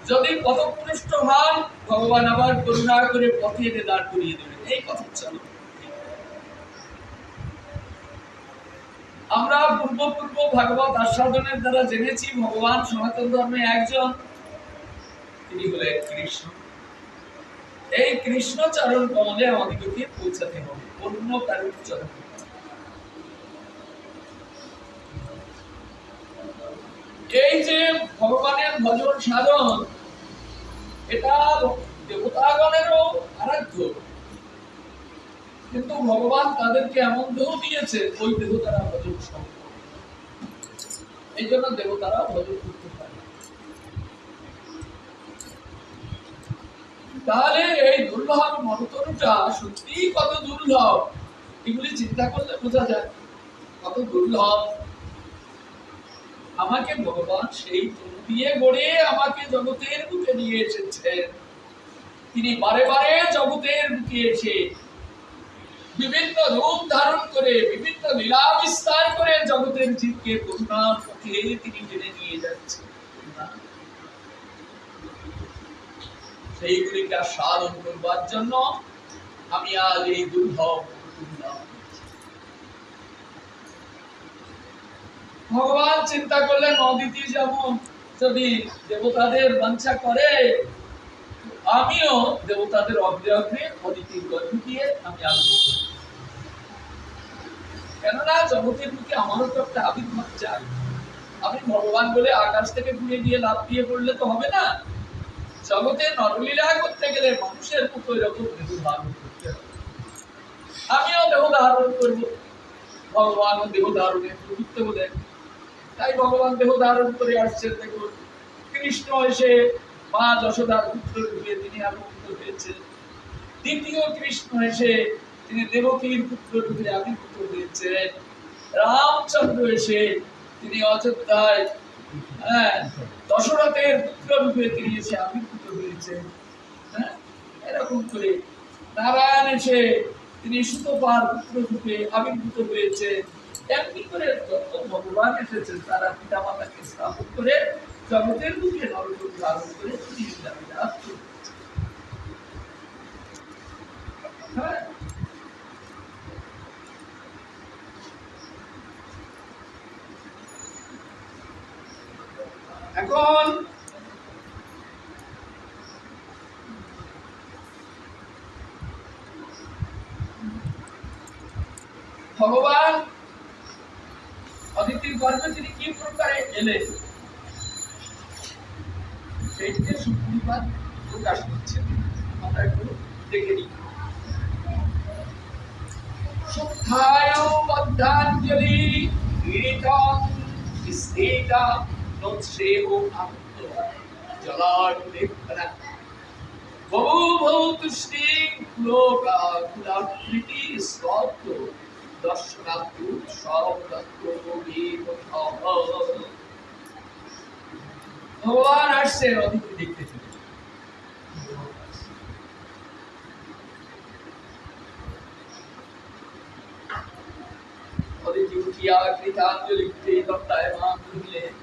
যদি পথভ্রষ্ট হন, ভগবান আবার করুণা করে পথে এনে দাঁড় করিয়ে দেবেন। এই কথা চলো। আমরা পূর্ব ভাগবত আস্বাদনের দ্বারা জেনেছি ভগবান সনাতন ধর্মে একজন, তিনি হলেন কৃষ্ণ। এই কৃষ্ণ চরণ কমলে আমাদেরকে পৌঁছাতে হবে, অন্য কারোর চরণ। এই যে ভগবানের ভজন সাধন, এটা দেবতাগণেরও আরাধ্য, কিন্তু ভগবান তাদেরকে এমন দেহ দিয়েছে, ওই দেহ তারা ভজন সম্ভব। এই জন্য দেবতারা ভজন করতে পারে। তাহলে এই দুর্লভ মন্ত্রটা সত্যি কত দুর্লভ, এগুলি চিন্তা করলে বোঝা যায় কত দুর্লভ। আমাকে ভগবান সেই তনু দিয়ে গড়ে আমাকে জগতের বুকে নিয়ে এসেছেন। তিনি বারে বারে জগতের বুকে এসে বিভিন্ন রূপ ধারণ করে, বিভিন্ন লীলা বিস্তার করে জগতের জীবকে করুণার পথে তিনি টেনে নিয়ে যাচ্ছেন। সেইগুলিকে সাধন করবার জন্য আমি আজ এই দুর্লভ ভগবান চিন্তা করলেন অদিতি যেমন যদি দেবতাদের বাঞ্ছা করে, আমিও দেবতাদের অগ্রে অগ্রে অদিতির গর্ভ দিয়ে আমি আবির্ভাব। কেননা জগতের মুখে আমারও তো একটা আবির্ভাব চাই। আমি ভগবান বলে আকাশ থেকে ঘুরে গিয়ে লাভ দিয়ে পড়লে তো হবে না। জগতে নরলীলা করতে গেলে মানুষের মতো এরকম দেহ ধারণ করতে হবে। আমিও দেহ ধারণ করবো, ভগবানও দেহ ধারণের প্রভুত্ব বলেন। তাই ভগবান দেহ ধারণ করে আসছেন। দেখুন, কৃষ্ণ এসে মা যশোদার পুত্র রূপে তিনি আবির্ভূত হয়েছেন। দ্বিতীয় কৃষ্ণ এসে তিনি দেবকীর পুত্র রূপে আবির্ভূত হয়েছেন। রামচন্দ্র এসে তিনি অযোধ্যায় দশরথের পুত্র রূপে তিনি এসে আবির্ভূত হয়েছেন। এরকম করে নারায়ণ এসে তিনি সুতপার পুত্র রূপে আবির্ভূত হয়েছেন। এমনি করে যত ভগবান এসেছেন তারা পিতা মাতাকে স্থাপন করে জগতের বুকে নররূপ ধারণ করে তিনি লীলাবিলাস করছেন। এখন ভগবান অদিতির গর্ভে তিনি কি প্রকারে এলেন সেইটিকে সুপ্রীপাদ প্রকাশ করছেন। আমরা একটু দেখে নিই। শুদ্ধায় বদ্ধাঞ্জলি গিরিতং স্থিতা নোৎসেহ আত্ম জলার্ধেক্ষণা বহু বহু তুষ্টি লোকা কুলাকৃতি স্তব্ধ দর্শনাত্ম সবদত্ত ভগবান আসছেন অদিতি দেখতে। অদিতি উঠিয়া কৃতাঞ্জলিতে দণ্ডায়মান হইলেন।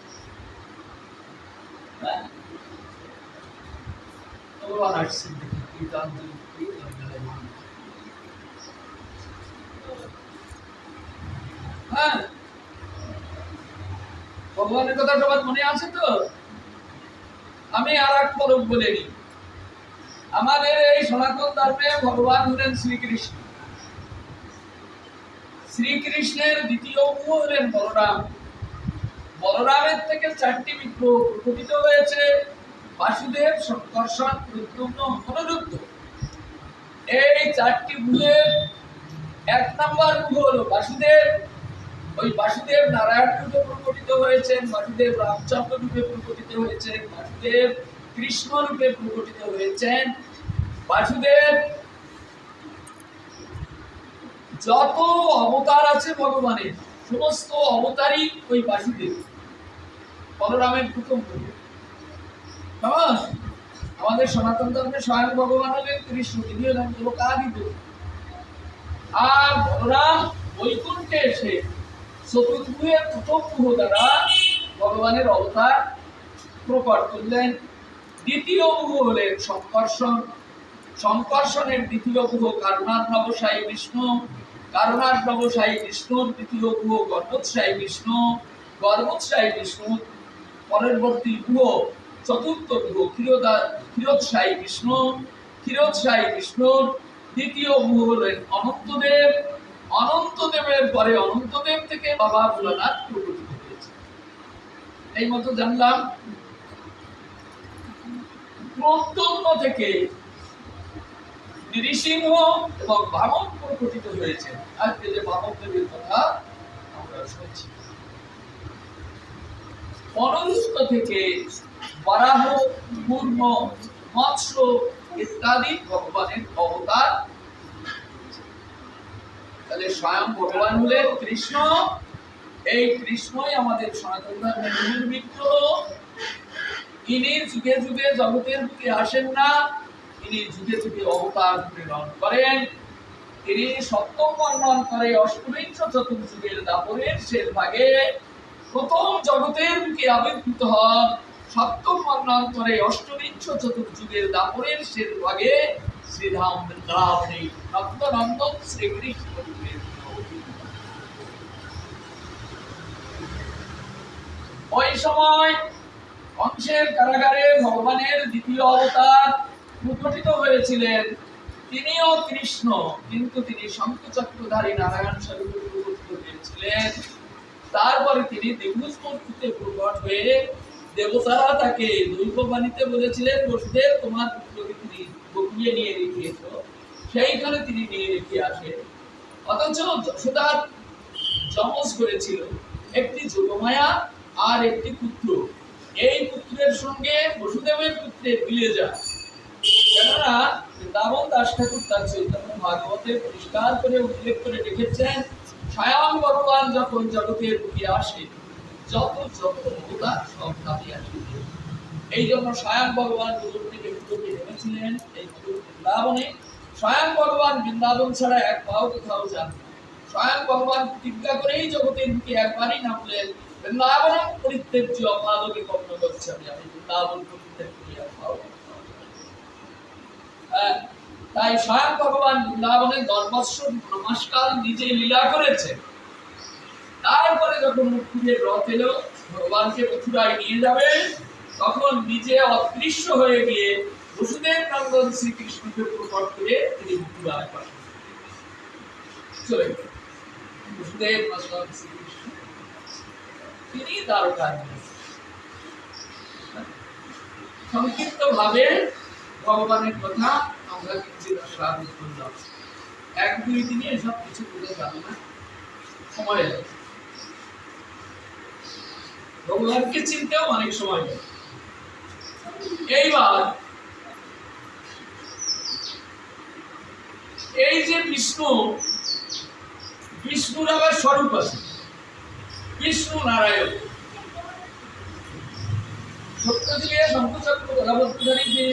ভগবান আসছেন দেখে কৃতাঞ্জলিতে দণ্ডায়মান। ভগবানের কথা সবার মনে আছে তো? আমি আর এক পদক বলে নিই। আমাদের এই সনাতন ধর্মে ভগবান হলেন শ্রীকৃষ্ণ। শ্রীকৃষ্ণের দ্বিতীয় মুখ হলেন বলরাম। বলরামের থেকে 4টি বিগ্রহ প্রকটিত হয়েছে: বাসুদেব, সংকর্ষণ, প্রদ্যুম্ন, অনিরুদ্ধ। এই 4টি মুখের 1 নম্বর মুখ হলো বাসুদেব। ওই বাসুদেব নারায়ণ রূপে প্রকটিত হয়েছেন, বাসুদেব রামচন্দ্র রূপে প্রকটিত হয়েছেন, বাসুদেব কৃষ্ণ রূপে প্রকটিত হয়েছেন। বাসুদেব যত অবতার আছে ভগবানের সমস্ত অবতারই ওই বাসুদেব। বলরামের প্রথম রূপ। আমাদের সনাতন ধর্মে স্বয়ং ভগবান হলেন কৃষ্ণ, তিনি হলেন লোকাদিত। আর বলরাম বৈকুণ্ঠে এসে চতুর্ভুজের প্রথম মুখ দ্বারা ভগবানের অবতার প্রকট করলেন। দ্বিতীয় গুহ হলেন সংকর্ষণ। সংকর্ষণের দ্বিতীয় গুহ কারণার্ণবসায়ী বিষ্ণু। কারণার্ণবসায়ী বিষ্ণুর দ্বিতীয় গুহ গর্ভোৎসায়ী বিষ্ণু। গর্ভোৎসায়ী বিষ্ণু পরবর্তী গুহ চতুর্থ গুহ ক্ষীরোৎসায়ী বিষ্ণু। ক্ষীরোৎসায়ী বিষ্ণুর দ্বিতীয় গুহ হলেন অনন্তদেব। অনন্তদেবের পরে অনন্তদেব থেকে বাবা ভোলানাথ প্রকটিত হয়েছে। এই মতো জানলাম। প্রত্যন্ত থেকে নৃসিংহ এবং বামন প্রকটিত হয়েছে। আজকে যে বামন দেবের কথা আমরা শুনছি। মনুষ্য থেকে বরাহ, কূর্ম, মৎস্য ইত্যাদি ভগবানের অবতার। তাহলে স্বয়ং ভগবান হলেন কৃষ্ণ। এই কৃষ্ণই আমাদের সনাতন ধর্মের মূল বিগ্রহ। ইনি যুগে যুগে জগতের বুকে আসেন না, ইনি যুগে যুগে অবতার প্রেরণ করেন। তিনি সপ্তম মন্বন্তরে অষ্টবিংশ চতুর্যুগের দাপরের শেষ ভাগে প্রথম জগতের বুকে আবির্ভূত হন। সপ্তম মন্বন্তরে অষ্টবিংশ চতুর্যুগের দাপরের শেষ ভাগে শ্রীধাম বৃন্দাবনে নন্দনন্দন শ্রীকৃষ্ণ। ওই সময় কংসের কারাগারে ভগবানের দ্বিতীয় অবতার প্রকটিত হয়েছিলেন। তিনিও কৃষ্ণ, কিন্তু তিনি শঙ্খচক্রধারী নারায়ণ স্বরূপে প্রকটিত হয়েছিলেন। তারপরে তিনি দ্বিভুজ মূর্তিতে প্রকট হয়ে দেবতারা তাকে দৈববাণীতে বলেছিলেন, বসুদেব তোমার পুত্রকে তুমি গোপিয়ে নিয়ে রেখেছ। সেইখানে তিনি নিয়ে রেখে আসে। অথচ যশোদার যমজ করেছিল একটি যোগমায়া আর একটি পুত্র। এই পুত্রের সঙ্গে বসুদেবের পুত্রের মিলে যায়। কেননা বৃন্দাবন দাস ঠাকুর তার চৈতন্য ভাগবতে পরিষ্কার করে উল্লেখ করে রেখেছেন, স্বয়ং ভগবান যখন জগতের বুকে আসে যত যত অবতার সব তাতে আসে। এই জন্য স্বয়ং ভগবান গুরুর থেকে পুত্রকে এনেছিলেন এই বৃন্দাবনে। স্বয়ং ভগবান বৃন্দাবন ছাড়া এক পাও কোথাও যান না। স্বয়ং ভগবান প্রতিজ্ঞা করেই জগতের বুকে একবারই নামলেন, বৃন্দাবন পরিত্যজ্য পাদকে কর্ম করছে, আমি বৃন্দাবন পরিত্যাগ করি এক পাও। তাই স্বয়ং ভগবান বৃন্দাবনে 10 বৎসর নমস্কার নিজে লীলা করেছে। তারপরে যখন মুক্তির রথ এলো, ভগবানকে মথুরায় নিয়ে যাবে, তখন নিজে অদৃশ্য হয়ে গিয়ে বসুদেব নন্দন শ্রীকৃষ্ণকে প্রকট করে তিনি মথুরায় পাঠান। চলে বসুদেব নন্দন শ্রীকৃষ্ণ তিনি দ্বারকায়। সংক্ষিপ্ত ভাবে ভগবানের কথা আমরা কিছু শ্রাবণ করলাম। 1-2 দিনে এসব কিছু বলে যাবে না, সময় লাগে। ভগবানকে চিনতেও অনেক সময় লাগে। এইবার এই যে বিষ্ণু, বিষ্ণুর আবার স্বরূপ আছে, বিষ্ণু নারায়ণ। সত্যযুগে শঙ্খচক্র গদাবধারী যে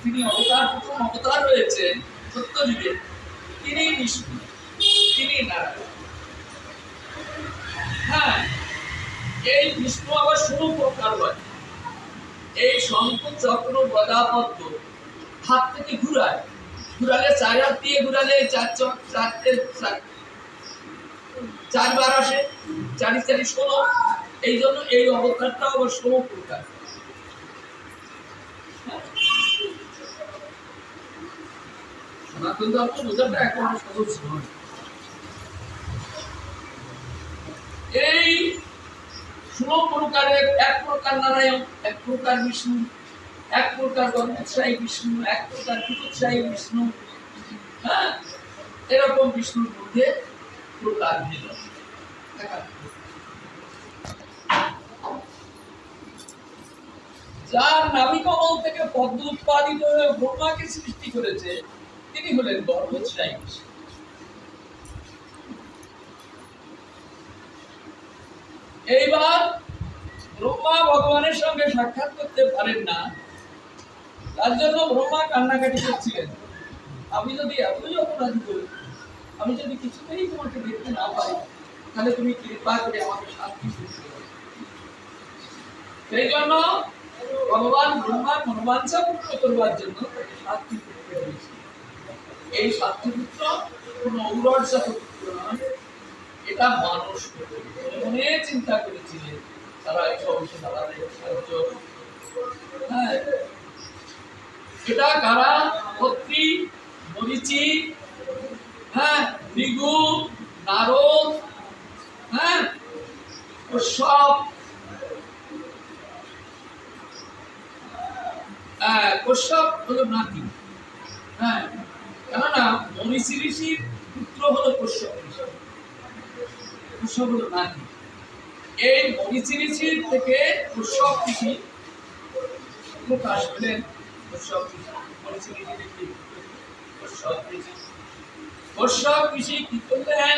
তিনি অবতার, প্রথম অবতার রয়েছেন সত্যযুগে, তিনি বিষ্ণু, তিনি নারায়ণ। হ্যাঁ, এই বিষ্ণু আবার ষোলো প্রকার হয়। এই শঙ্খ চক্র গদা পদ্ম হাত থেকে ঘুরায়, ঘুরালে 4 হাত দিয়ে ঘুরালে 4বার আসে, 4 4 16। এই জন্য এই অবতারটা আবার 16 প্রকার। সনাতন ধর্ম বোঝাটা এখন সহজ নয়। এই 16 প্রকারের এক প্রকার নারায়ণ, এক প্রকার বিষ্ণু, এক প্রকার গর্ভোৎসাহী বিষ্ণু, এক প্রকার ক্ষীরোৎসাহী বিষ্ণু। হ্যাঁ, এরকম বিষ্ণুর মধ্যে প্রকার ভেদ। যার নাভিকমল থেকে পদ্ম উৎপাদিত হয়ে ব্রহ্মাকে সৃষ্টি করেছে, তিনি হলেন গর্ভোৎসাহী বিষ্ণু। এইবার ব্রহ্মা ভগবানের সঙ্গে সাক্ষাৎ করতে পারেন না, তার জন্য ব্রহ্মা কান্নাকাটি করছিলেন, আমি যদি এতই অপরাধী করি, আমি যদি কিছুতেই তোমাকে দেখতে না পারি, তাহলে তুমি কৃপা করে আমাকে শান্তি দিতে। সেই জন্য ভগবান ব্রহ্মার মনোবাঞ্ছা পূর্ণ করবার জন্য তাকে 7টি পুত্র দিয়েছিলেন। এই 7টি পুত্র কোন ঔরস জাত পুত্র নয়, এটা মানুষ পুত্র। মনে চিন্তা করেছিলেন তারা এই সমস্ত দাদাদের সাহায্য। হ্যাঁ, এটা কারা? অত্রি, মরীচি, হ্যাঁ, ভৃগু, নারদ, হ্যাঁ, কশ্যপ, কশ্যপ হলো নাতি। হ্যাঁ, কেননা মনীষী ঋষির পুত্র হলো কশ্যপ ঋষি, কশ্যপ হলো নাতি। এই মনীষী ঋষির থেকে কশ্যপ ঋষি প্রকাশ পেলেন। কশ্যপ ঋষি, মনীষী ঋষির একটি পুত্র কশ্যপ ঋষি। কশ্যপ ঋষি কি করলেন?